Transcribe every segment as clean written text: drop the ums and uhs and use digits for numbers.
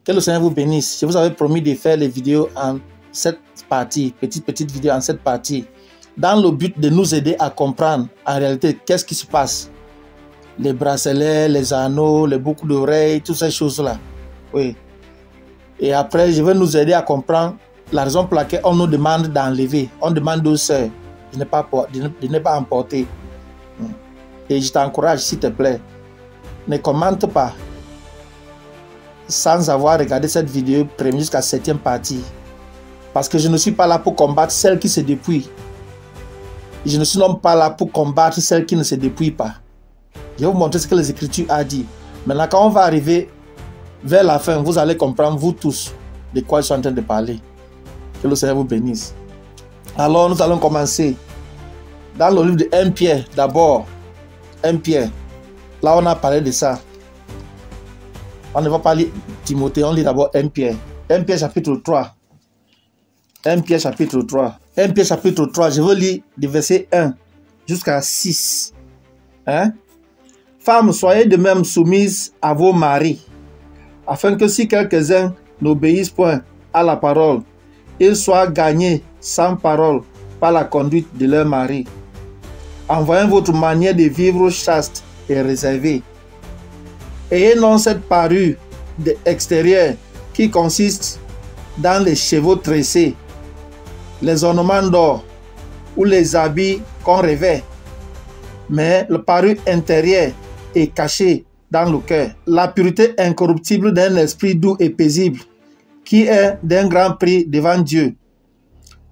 Que le Seigneur vous bénisse. Je vous avais promis de faire les vidéos en 7 parties, petites vidéos en 7 parties, dans le but de nous aider à comprendre en réalité qu'est-ce qui se passe. Les bracelets, les anneaux, les boucles d'oreilles, toutes ces choses-là. Oui. Et après, je vais nous aider à comprendre la raison pour laquelle on nous demande d'enlever. On demande aux sœurs de ne pas emporter. Et je t'encourage, s'il te plaît, ne commente pas sans avoir regardé cette vidéo première jusqu'à 7e partie. Parce que je ne suis pas là pour combattre celles qui se dépouillent. Je ne suis non pas là pour combattre celles qui ne se dépouillent pas. Je vais vous montrer ce que les Écritures ont dit. Maintenant, quand on va arriver vers la fin, vous allez comprendre, vous tous, de quoi je suis en train de parler. Que le Seigneur vous bénisse. Alors, nous allons commencer dans le livre de 1 Pierre, d'abord. 1 Pierre. Là, on a parlé de ça. On ne va pas lire Timothée, on lit d'abord 1 Pierre. 1 Pierre chapitre 3. 1 Pierre chapitre 3. 1 Pierre chapitre 3, je veux lire du verset 1 jusqu'à 6. Hein? Femmes, soyez de même soumises à vos maris, afin que si quelques-uns n'obéissent point à la parole, ils soient gagnés sans parole par la conduite de leur mari, en voyant votre manière de vivre chaste et réservée. Ayez non cette parure extérieure qui consiste dans les cheveux tressés, les ornements d'or ou les habits qu'on revêt, mais le parure intérieur est caché dans le cœur. La pureté incorruptible d'un esprit doux et paisible, qui est d'un grand prix devant Dieu.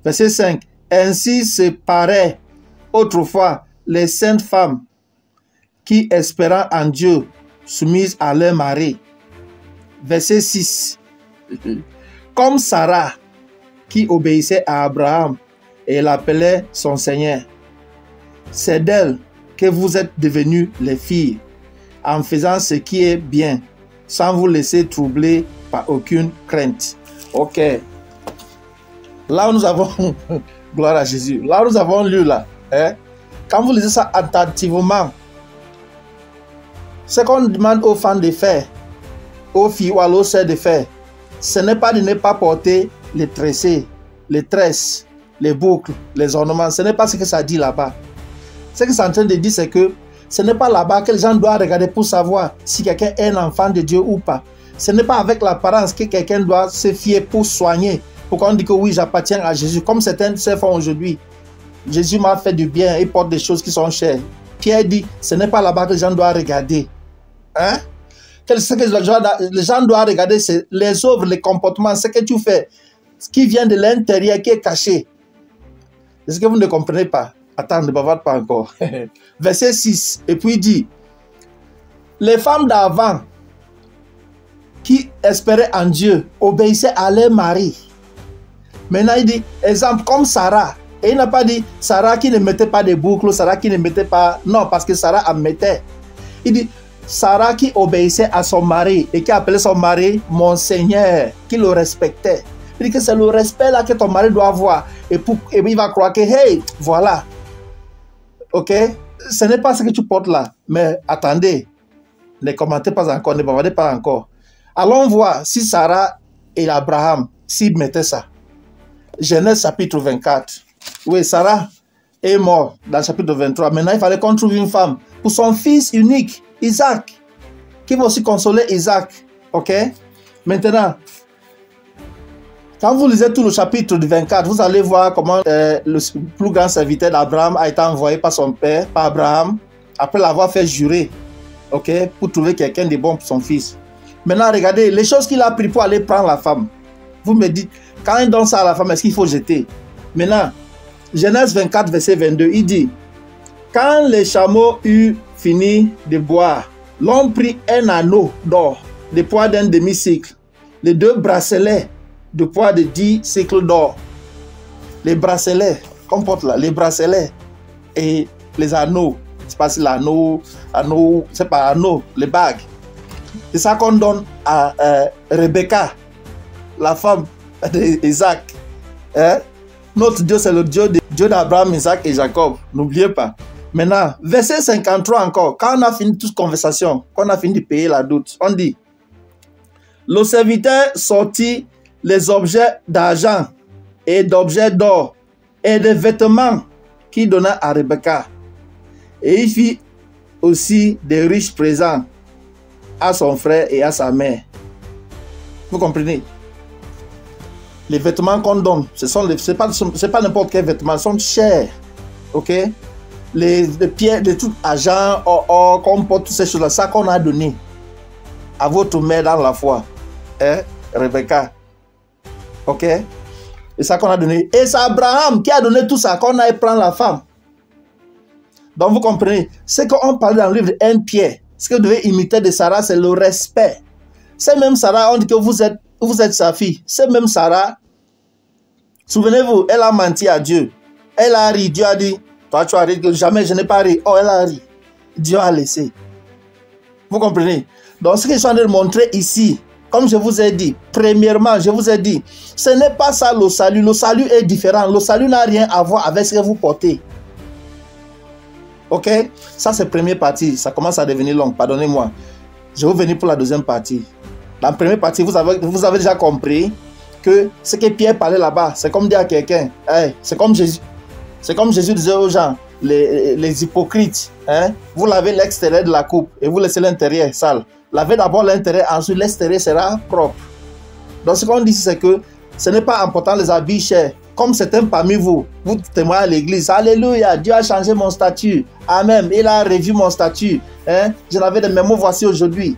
Verset 5. Ainsi se paraient autrefois les saintes femmes qui, espérant en Dieu, soumises à leur mari. Verset 6. Comme Sarah, qui obéissait à Abraham et l'appelait son Seigneur. C'est d'elle que vous êtes devenus les filles, en faisant ce qui est bien, sans vous laisser troubler par aucune crainte. Ok. Là où nous avons, gloire à Jésus, là où nous avons lu là, hein, quand vous lisez ça attentivement, ce qu'on demande aux femmes de faire, aux filles ou aux sœurs de faire, ce n'est pas de ne pas porter les tressés, les tresses, les boucles, les ornements. Ce n'est pas ce que ça dit là-bas. Ce que c'est en train de dire, c'est que ce n'est pas là-bas que les gens doivent regarder pour savoir si quelqu'un est un enfant de Dieu ou pas. Ce n'est pas avec l'apparence que quelqu'un doit se fier pour soigner, pour qu'on dise que oui, j'appartiens à Jésus, comme certains se font aujourd'hui. Jésus m'a fait du bien, il porte des choses qui sont chères. Pierre dit, ce n'est pas là-bas que les gens doivent regarder. Hein? Ce que les gens doivent regarder, c'est les œuvres, les comportements, ce que tu fais, ce qui vient de l'intérieur, qui est caché. Est-ce que vous ne comprenez pas? Attends, ne bavarde pas encore. Verset 6, et puis il dit, les femmes d'avant qui espéraient en Dieu obéissaient à leur mari. Maintenant il dit, exemple, comme Sarah. Et il n'a pas dit Sarah qui ne mettait pas de boucles, Sarah qui ne mettait pas... Non, parce que Sarah en mettait. Il dit, Sarah qui obéissait à son mari et qui appelait son mari mon Seigneur, qui le respectait. Il dit que c'est le respect là que ton mari doit avoir. Et il va croire que, hey, voilà. Ok? Ce n'est pas ce que tu portes là. Mais attendez. Ne commentez pas encore, ne bavardez pas encore. Allons voir si Sarah et Abraham, s'ils mettaient ça. Genèse chapitre 24. Oui, Sarah est morte dans le chapitre 23. Maintenant, il fallait qu'on trouve une femme pour son fils unique, Isaac, qui va aussi consoler Isaac. Ok? Maintenant, quand vous lisez tout le chapitre du 24, vous allez voir comment le plus grand serviteur d'Abraham a été envoyé par son père, par Abraham, après l'avoir fait jurer, ok, pour trouver quelqu'un de bon pour son fils. Maintenant, regardez, les choses qu'il a pris pour aller prendre la femme. Vous me dites, quand il donne ça à la femme, est-ce qu'il faut jeter? Maintenant, Genèse 24, verset 22, il dit, quand les chameaux eurent fini de boire, l'homme prit un anneau d'or, de poids d'un demi-cycle, les 2 bracelets de poids de 10 cycles d'or. Les bracelets, comme porte là, les bracelets et les anneaux. C'est pas si l'anneau, c'est pas anneau, les bagues. C'est ça qu'on donne à Rebecca, la femme d'Isaac. Hein? Notre Dieu, c'est le Dieu d'Abraham, Isaac et Jacob. N'oubliez pas. Maintenant, verset 53 encore. Quand on a fini toute conversation, quand on a fini de payer la dot, on dit, Le serviteur sortit les objets d'argent et d'objets d'or et des vêtements qu'il donna à Rebecca. Et il fit aussi des riches présents à son frère et à sa mère. Vous comprenez? Les vêtements qu'on donne, c'est pas n'importe quel vêtement, ils sont chers. Ok? Les pierres, les trucs argent, or, qu'on porte, toutes ces choses-là, ça qu'on a donné à votre mère dans la foi. Hein? Rebecca. Ok? Et ça qu'on a donné. Et c'est Abraham qui a donné tout ça, qu'on aille prendre la femme. Donc vous comprenez, ce qu'on parle dans le livre de 1 Pierre, ce que vous devez imiter de Sarah, c'est le respect. C'est même Sarah, on dit que vous êtes sa fille. C'est même Sarah. Souvenez-vous, elle a menti à Dieu. Elle a ri. Dieu a dit, toi tu as ri, jamais je n'ai pas ri. Oh, elle a ri. Dieu a laissé. Vous comprenez? Donc ce que je suis en train de montrer ici, comme je vous ai dit, premièrement, je vous ai dit, ce n'est pas ça le salut. Le salut est différent. Le salut n'a rien à voir avec ce que vous portez. Ok? Ça c'est la première partie. Ça commence à devenir long. Pardonnez-moi. Je vais venir pour la deuxième partie. Dans la première partie, vous avez déjà compris que ce que Pierre parlait là-bas, c'est comme dire à quelqu'un, hey, c'est comme Jésus disait aux gens, les hypocrites, hein, vous lavez l'extérieur de la coupe et vous laissez l'intérieur sale. Lavez d'abord l'intérieur, ensuite l'extérieur sera propre. Donc ce qu'on dit, c'est que ce n'est pas important les habits chers. Comme certains parmi vous, vous témoignez à l'église, alléluia, Dieu a changé mon statut, amen, il a revu mon statut, hein, j'en avais des mémos, voici aujourd'hui.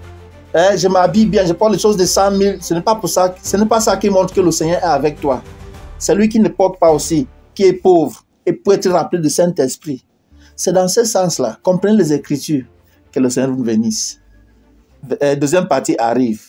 Je m'habille bien, je porte les choses de 100 000. Ce n'est pas pour ça, ce n'est pas ça qui montre que le Seigneur est avec toi. C'est lui qui ne porte pas aussi, qui est pauvre et peut être rempli de Saint-Esprit. C'est dans ce sens-là, comprenez les Écritures, que le Seigneur vous bénisse. Deuxième partie arrive.